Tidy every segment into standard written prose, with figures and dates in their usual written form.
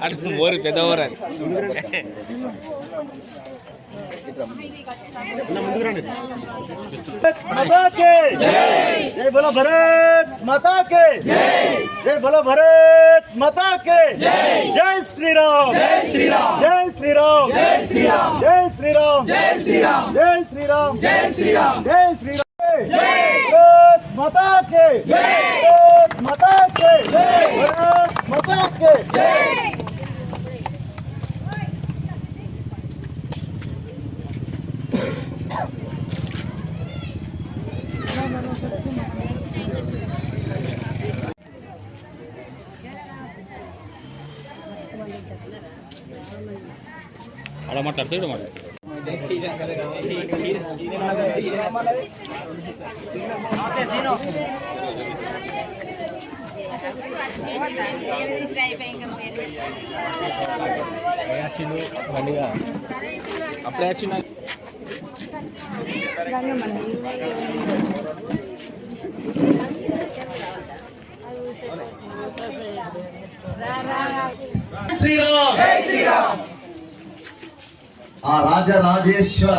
అటు ఊరు పెద్ద ఊరు जय बोलो भारत माता के जय बोलो भारत माता के जय श्री राम जय श्री राम जय श्री राम जय श्री राम जय श्री राम जय श्री राम जय श्री राम जय श्री राम जय श्री राम भारत माता के भारत माता के भारत माता के అలా మాట్లాడుతూ మాట్లాడు అప్పుడే వచ్చిన శ్రీరామ్ జై శ్రీరామ్ ఆ రాజరాజేశ్వర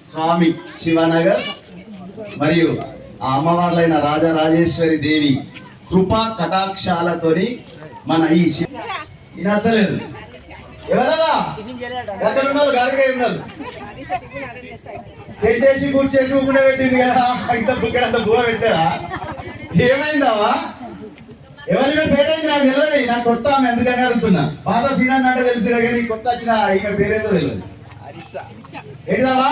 స్వామి శివనగర్ మరియు ఆ అమ్మవార్లైన రాజరాజేశ్వరి దేవి కృపా కటాక్షాలతోని మన ఈ ఇనత్తలేదు ఎవరగా ఎక్కడ ఉన్నారు గాడిగా ఉన్నారు పెట్టేసి కూర్చేసి ఊకుండా పెట్టింది కదా ఇంత బుక్కడంత బువ పెట్టారా ఏమైందావా ఎవరి పేరైంది నాకు తెలియదు నాకు కొత్త ఆమె ఎందుకని అడుగుతున్నా పాత సీనాన్ని అంటే తెలుసులే కానీ కొత్త వచ్చిన ఈమె పేరేందో తెలియదు ఏంటిదావా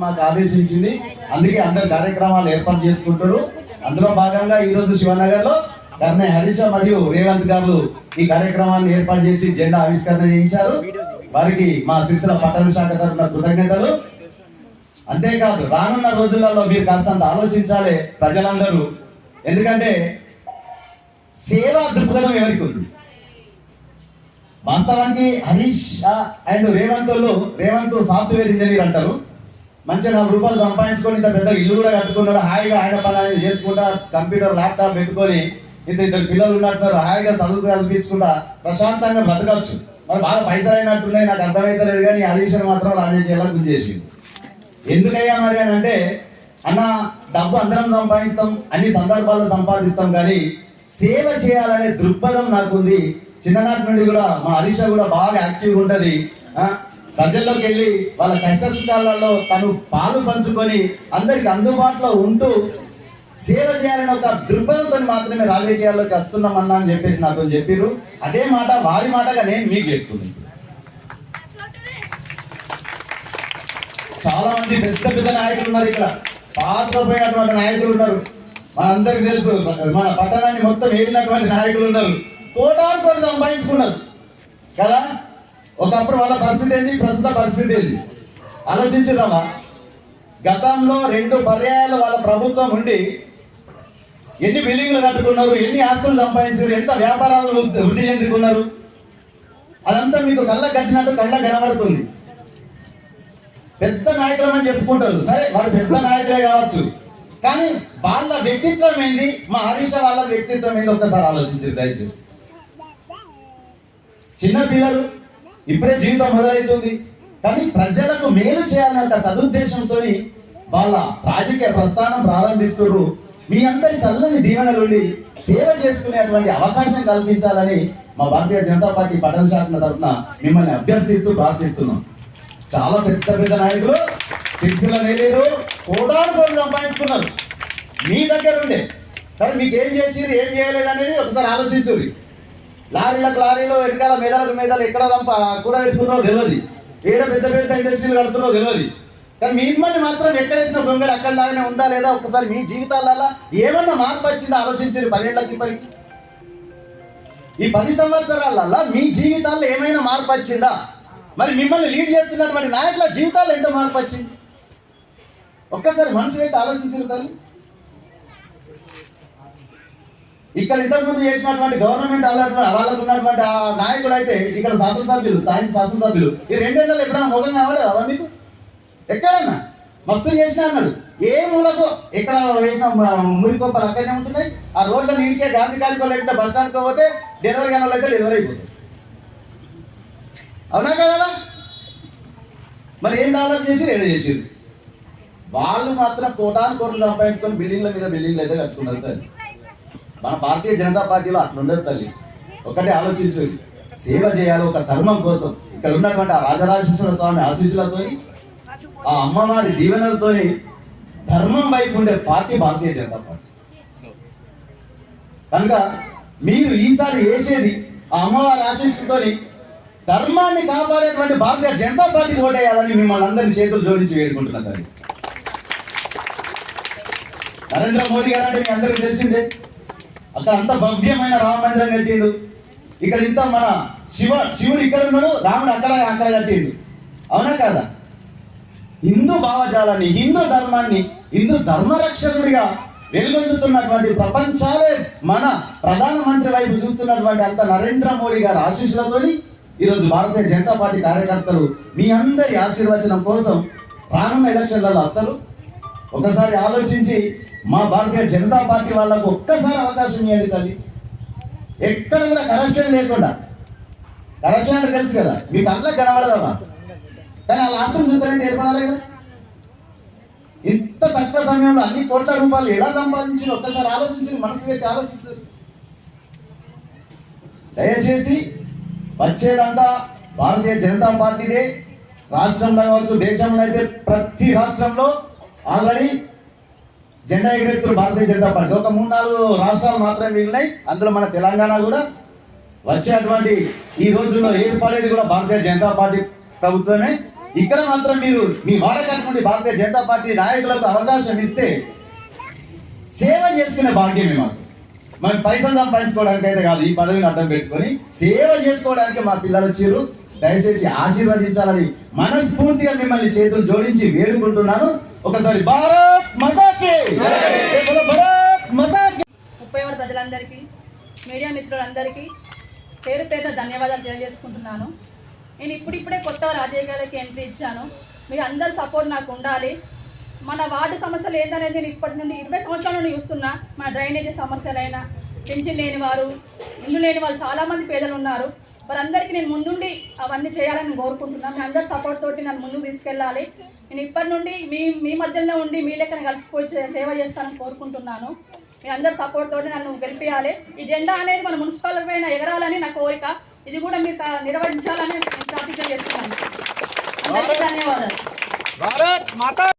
మాకు ఆదేశించింది అందుకే అందరు కార్యక్రమాలు ఏర్పాటు చేసుకుంటారు అందులో భాగంగా ఈ రోజు శివనగర్ లో కర్నయ్య హరీష మరియు రేవంత్ గారు ఈ కార్యక్రమాన్ని ఏర్పాటు చేసి జెండా ఆవిష్కరణ చేయించారు వారికి మా సిరిసిల్ల పట్టణ శాఖ తరఫున కృతజ్ఞతలు అంతేకాదు రానున్న రోజులలో మీరు కాస్తంత ఆలోచించాలి ప్రజలందరూ ఎందుకంటే సేవా దృక్పథం ఎవరికి ఉంది వాస్తవానికి Harish and Revanth software engineer అంటారు మంచిగా 4 రూపాయలు సంపాదించుకొని ఇంత పెద్ద ఇల్లు కూడా కట్టుకున్నాడు హాయిగా ఆయన పని చేసుకుంటా కంప్యూటర్ ల్యాప్టాప్ పెట్టుకొని ఇద్దరు పిల్లలు ఉన్నట్టున్నారు హాయిగా చదువు చదివించుకుంటా ప్రశాంతంగా బ్రతకవచ్చు మరి బాగా పైసలు అయినట్టున్నాయి నాకు అర్థమైతలేదు కానీ హరీష్ మాత్రం రాజకీయాలకు గుంజేసి ఎందుకయ్యా మరి అని అంటే అన్న డబ్బు అందరం సంపాదిస్తాం అన్ని సందర్భాల్లో సంపాదిస్తాం కానీ సేవ చేయాలనే దృక్పథం నాకుంది చిన్ననాటి నుండి కూడా మా హరీష కూడా బాగా యాక్టివ్గా ఉంటది ప్రజల్లోకి వెళ్ళి వాళ్ళ కష్ట సుఖాలలో తను పాలు పంచుకొని అందరికి అందుబాటులో ఉంటూ సేవ చేయాలని ఒక దృక్పథంతో మాత్రమే రాజకీయాల్లోకి వస్తున్నామన్నా అని చెప్పేసి నాతో చెప్పారు అదే మాట వారి మాటగా నేను మీకు చెప్తున్నాను చాలా మంది పెద్ద పెద్ద నాయకులు ఉన్నారు ఇక్కడ పాత్రపోయినటువంటి నాయకులు ఉన్నారు మనందరికి తెలుసు మన పట్టణాన్ని మొత్తం ఏలినటువంటి నాయకులు ఉన్నారు కోటాను కోటి సంపాదించుకున్నారు కదా ఒకప్పుడు వాళ్ళ పరిస్థితి ఏంది ప్రస్తుత పరిస్థితి ఏంది ఆలోచించుదామా గతంలో 2 పర్యాయాలు వాళ్ళ ప్రభుత్వం ఉండి ఎన్ని బిల్డింగ్లు కట్టుకున్నారు ఎన్ని ఆస్తులు సంపాదించారు ఎంత వ్యాపారాలు వృద్ధి చెందుకున్నారు అదంతా మీకు కళ్ళ కట్టినట్టు కళ్ళ కనబడుతుంది పెద్ద నాయకులమని చెప్పుకుంటారు సరే వారు పెద్ద నాయకులే కావచ్చు కానీ వాళ్ళ వ్యక్తిత్వం ఏంది మా హరీష వాళ్ళ వ్యక్తిత్వం ఏంది ఒక్కసారి ఆలోచించారు దయచేసి చిన్న పిల్లలు ఇప్పుడే జీవితం మొదలవుతుంది కానీ ప్రజలకు మేలు చేయాలన్న సదుద్దేశంతో వాళ్ళ రాజకీయ ప్రస్థానం ప్రారంభిస్తున్నారు మీ అందరి చల్లని దీవెనలుండి సేవ చేసుకునేటువంటి అవకాశం కల్పించాలని మా భారతీయ జనతా పార్టీ పట్టణ శాఖ తరఫున మిమ్మల్ని అభ్యర్థిస్తూ ప్రార్థిస్తున్నాం చాలా పెద్ద పెద్ద నాయకులు సిరిసిల్ల నేలేరు కోటాను కోట్లు సంపాదించుకున్నారు మీ దగ్గర ఉండే సరే మీకు ఏం చేసిరు ఏం చేయలేదు అనేది ఒకసారి ఆలోచించుర్రి లారీలో వెనకాల మేదలకు ఎక్కడ కూర పెట్టుకున్నారో తెలియదు ఏడ పెద్ద పెద్ద ఇండస్ట్రీలు కడుతున్నారో తెలియదు కానీ మీ ఇమ్మని మాత్రం ఎక్కడేసిన దొంగలు అక్కడలాగానే ఉందా లేదా ఒకసారి మీ జీవితాలలో ఏమన్నా మార్పు వచ్చిందో ఆలోచించారు 10 ఏళ్ళకి ఇప్పటికి ఈ 10 సంవత్సరాలలో మీ జీవితాల్లో ఏమైనా మార్పు వచ్చిందా మరి మిమ్మల్ని లీడ్ చేస్తున్నటువంటి నాయకుల జీవితాల్లో ఎంత మార్పు వచ్చింది ఒక్కసారి మనసు పెట్టి ఆలోచించారు తల్లి ఇక్కడ ఇంతకుముందు చేసినటువంటి గవర్నమెంట్ వాళ్ళకు ఉన్నటువంటి ఆ నాయకుడు అయితే ఇక్కడ శాసనసభ్యులు స్థానిక శాసనసభ్యులు ఈ 2 ఏళ్ళలో ఎప్పుడైనా మోగంగా అవ్వలేదు అవా మీకు ఎక్కడన్నా మస్తు చేసినా అన్నాడు ఏ మూలకు ఎక్కడ వేసిన మురికొప్పలు అక్కడనే ఉంటున్నాయి. ఆ రోడ్ల నీటికే గాంధీ కాడికో లేకుంటే బస్ స్టాండ్కి పోతే డెలివరీ కానీ అయితే డెలివరీ అయిపోతుంది. అవునా కదా? మరి ఏం డెవలప్ చేసి ఏడు చేసిరు. వాళ్ళు మాత్రం కోటాను కోట్లు సంపాదించుకొని బిల్డింగ్ల మీద బిల్డింగ్లు అయితే కట్టుకున్నారు తల్లి. మన భారతీయ జనతా పార్టీలో అట్లుండదు తల్లి. ఒకటే ఆలోచించు, సేవ చేయాలి ఒక ధర్మం కోసం. ఇక్కడ ఉన్నటువంటి ఆ రాజరాజేశ్వర స్వామి ఆశీస్సులతో, ఆ అమ్మవారి దీవెనలతోని ధర్మం వైపు ఉండే పార్టీ భారతీయ జనతా పార్టీ. కనుక మీరు ఈసారి వేసేది ఆ అమ్మవారి ఆశీస్సుతోని ధర్మాన్ని కాపాడేటువంటి భారతీయ జనతా పార్టీ ఓటేయాలని మిమ్మల్ని అందరినీ చేతులు జోడించి వేడుకుంటున్నారు. నరేంద్ర మోడీ గారు అంటే మీ అందరికీ తెలిసిందే. అక్కడ అంత భవ్యమైన రామ మందిరం కట్టిండు. ఇక్కడ ఇంత మన శివుడు ఇక్కడ ఉన్నాడు, రాముడు అక్కడ కట్టిండు. అవునా కాదా? హిందూ భావజాలాన్ని, హిందూ ధర్మాన్ని, హిందూ ధర్మరక్షకుడిగా వెలుగొందుతున్నటువంటి ప్రపంచాలే మన ప్రధానమంత్రి వైపు చూస్తున్నటువంటి అంత నరేంద్ర మోడీ గారి ఆశీస్సులతోని ఈరోజు భారతీయ జనతా పార్టీ కార్యకర్తలు మీ అందరి ఆశీర్వచనం కోసం రానున్న ఎలక్షన్లలో వస్తారు. ఒకసారి ఆలోచించి మా భారతీయ జనతా పార్టీ వాళ్ళకు ఒక్కసారి అవకాశం ఇవ్వండి తల్లి. ఎక్కడ కూడా కరప్షన్ లేకుండా. కరప్షన్ అంటే తెలుసు కదా, మీకు అంతా కనబడదమ్మా. కానీ ఆ లాభం చూద్దానికి ఏర్పడాలి కదా. ఇంత తక్కువ సమయంలో అన్ని కోట్ల రూపాయలు ఎలా సంపాదించి ఒక్కసారి ఆలోచించి, మనసు పెట్టి ఆలోచించు. దయచేసి వచ్చేదంతా భారతీయ జనతా పార్టీదే. రాష్ట్రంలో కావచ్చు, దేశంలో అయితే ప్రతి రాష్ట్రంలో ఆల్రెడీ జెండా ఎగిరెత్తులు భారతీయ జనతా పార్టీ. ఒక 3-4 రాష్ట్రాలు మాత్రమే మిగిలినాయి. అందులో మన తెలంగాణ కూడా. వచ్చేటువంటి ఈ రోజుల్లో ఏర్పడేది కూడా భారతీయ జనతా పార్టీ ప్రభుత్వమే. ఇక్కడ మాత్రం మీరు మీ వాడకటువంటి భారతీయ జనతా పార్టీ నాయకులకు అవకాశం ఇస్తే సేవ చేసుకునే భాగ్యమే మాకు. మనం పైసలు సంపాదించుకోవడానికి అయితే కాదు, ఈ పదవిని అడ్డం పెట్టుకొని సేవ చేసుకోవడానికి మా పిల్లలు వచ్చారు. దయచేసి ఆశీర్వదించాలని మనస్ఫూర్తిగా మిమ్మల్ని చేతులు జోడించి వేడుకుంటున్నాను. ఒకసారి భారత్ మాతాకి భారత్ మాతాకి. 30 ప్రజలందరికీ, మీడియా మిత్రులందరికీ పేరు పేరున ధన్యవాదాలు తెలియజేసుకుంటున్నాను. నేను ఇప్పుడిప్పుడే కొత్త రాజకీయాలకి ఎంట్రీ ఇచ్చాను. మీరు అందరి సపోర్ట్ నాకు ఉండాలి. మన వార్డు సమస్యలు ఏంటనేది నేను ఇప్పటి నుండి 20 సంవత్సరాల నుండి చూస్తున్నా. మన డ్రైనేజీ సమస్యలైనా, పెన్షన్ లేని వారు, ఇల్లు లేని వాళ్ళు చాలామంది పేదలు ఉన్నారు. వారందరికీ నేను ముందుండి అవన్నీ చేయాలని కోరుకుంటున్నాను. మీ అందరి సపోర్ట్ తోటి నన్ను ముందుకు తీసుకెళ్ళాలి. నేను ఇప్పటి నుండి మీ మధ్యలో ఉండి మీ లెక్కన కలిసిపోయి సేవ చేస్తానని కోరుకుంటున్నాను. మీ అందరి సపోర్ట్ తోటి నన్ను గెలిపించాలి. ఈ జెండా అనేది మన మున్సిపల్ పైన ఎగరాలని నా కోరిక. ఇది కూడా మీరు నిర్వహించాలని నేను ప్రార్థన చేస్తున్నాను. అందరికీ ధన్యవాదాలు.